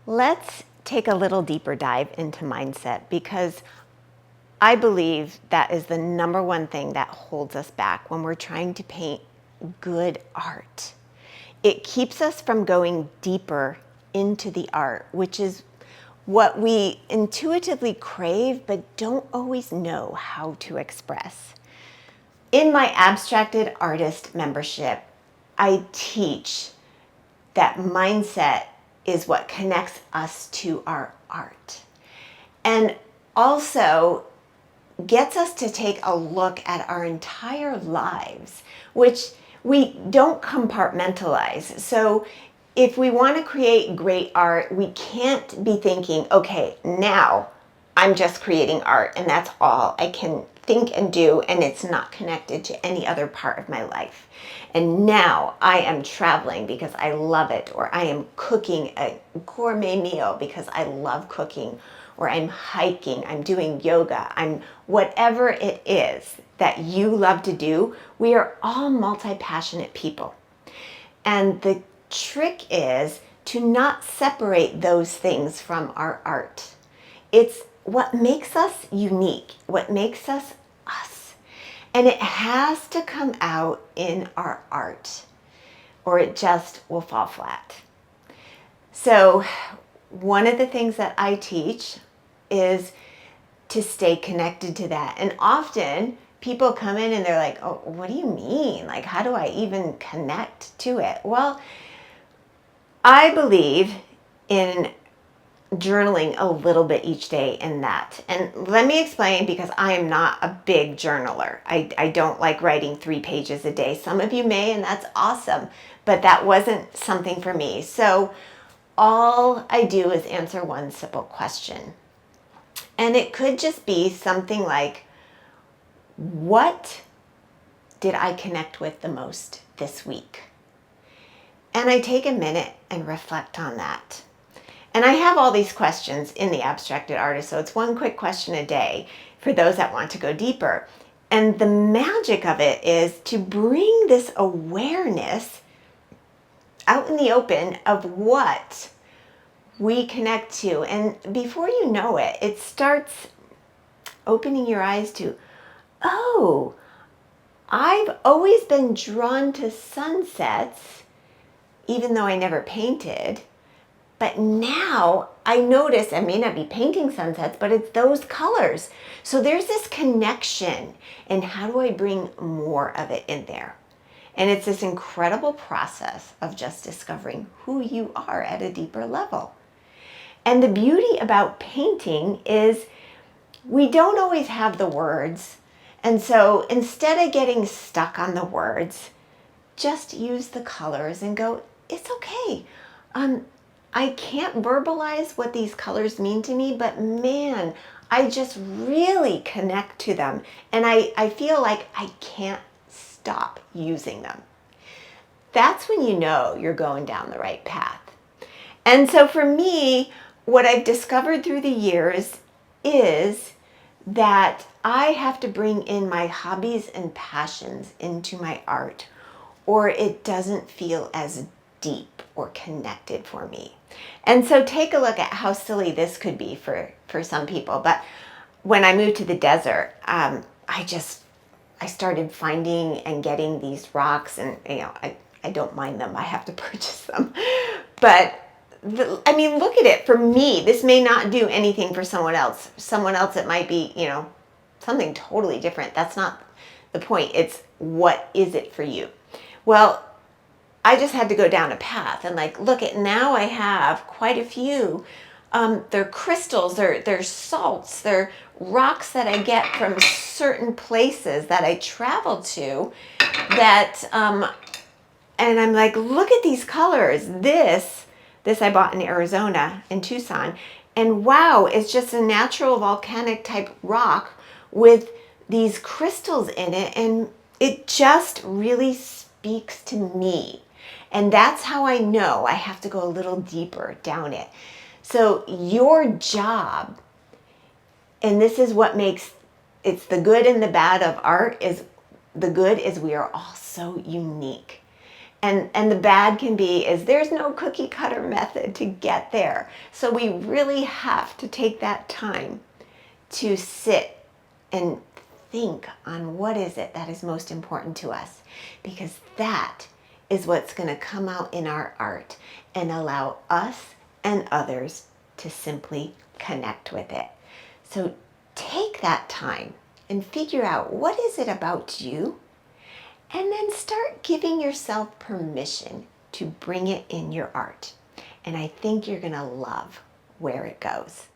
Let's take a little deeper dive into mindset because I believe that is the number one thing that holds us back when we're trying to paint good art. It keeps us from going deeper into the art, which is what we intuitively crave but don't always know how to express. In my abstracted artist membership, I teach that mindset is what connects us to our art and also gets us to take a look at our entire lives, which we don't compartmentalize. So if we want to create great art, we can't be thinking, okay, now I'm just creating art and that's all I can think and do, and it's not connected to any other part of my life. And now I am traveling because I love it, or I am cooking a gourmet meal because I love cooking, or I'm hiking, I'm doing yoga, I'm whatever it is that you love to do. We are all multi-passionate people. And the trick is to not separate those things from our art. It's what makes us unique, what makes us us. And it has to come out in our art, or it just will fall flat. So one of the things that I teach is to stay connected to that. And often people come in and they're like, oh, what do you mean? Like, how do I even connect to it? Well, I believe in journaling a little bit each day in that. And let me explain, because I am not a big journaler. I don't like writing 3 pages a day. Some of you may, and that's awesome, but that wasn't something for me. So all I do is answer one simple question. And it could just be something like, what did I connect with the most this week? And I take a minute and reflect on that. And I have all these questions in the Abstracted Artist, so it's one quick question a day for those that want to go deeper. And the magic of it is to bring this awareness out in the open of what we connect to. And before you know it, it starts opening your eyes to, oh, I've always been drawn to sunsets, even though I never painted. But now I notice, I may not be painting sunsets, but it's those colors. So there's this connection, and how do I bring more of it in there? And it's this incredible process of just discovering who you are at a deeper level. And the beauty about painting is we don't always have the words. And so instead of getting stuck on the words, just use the colors and go, it's okay. I can't verbalize what these colors mean to me, but man, I just really connect to them. And I feel like I can't stop using them. That's when you know you're going down the right path. And so for me, what I've discovered through the years is that I have to bring in my hobbies and passions into my art, or it doesn't feel as deep or connected for me. And so take a look at how silly this could be for some people. But when I moved to the desert, I started finding and getting these rocks, and I don't mind them. I have to purchase them. But look at it. For me, this may not do anything for someone else. Someone else, it might be, something totally different. That's not the point. It's what is it for you? Well, I just had to go down a path and look at, now I have quite a few. They're crystals, they're salts, they're rocks that I get from certain places that I travel to that, and I'm like, look at these colors. This I bought in Arizona, in Tucson. And wow, it's just a natural volcanic type rock with these crystals in it. And it just really speaks to me. And that's how I know I have to go a little deeper down it. So your job, and this is what makes, it's the good and the bad of art, is the good is we are all so unique. And the bad can be is there's no cookie cutter method to get there. So we really have to take that time to sit and think on what is it that is most important to us, because that is what's going to come out in our art and allow us and others to simply connect with it. So take that time and figure out what is it about you, and then start giving yourself permission to bring it in your art. And I think you're going to love where it goes.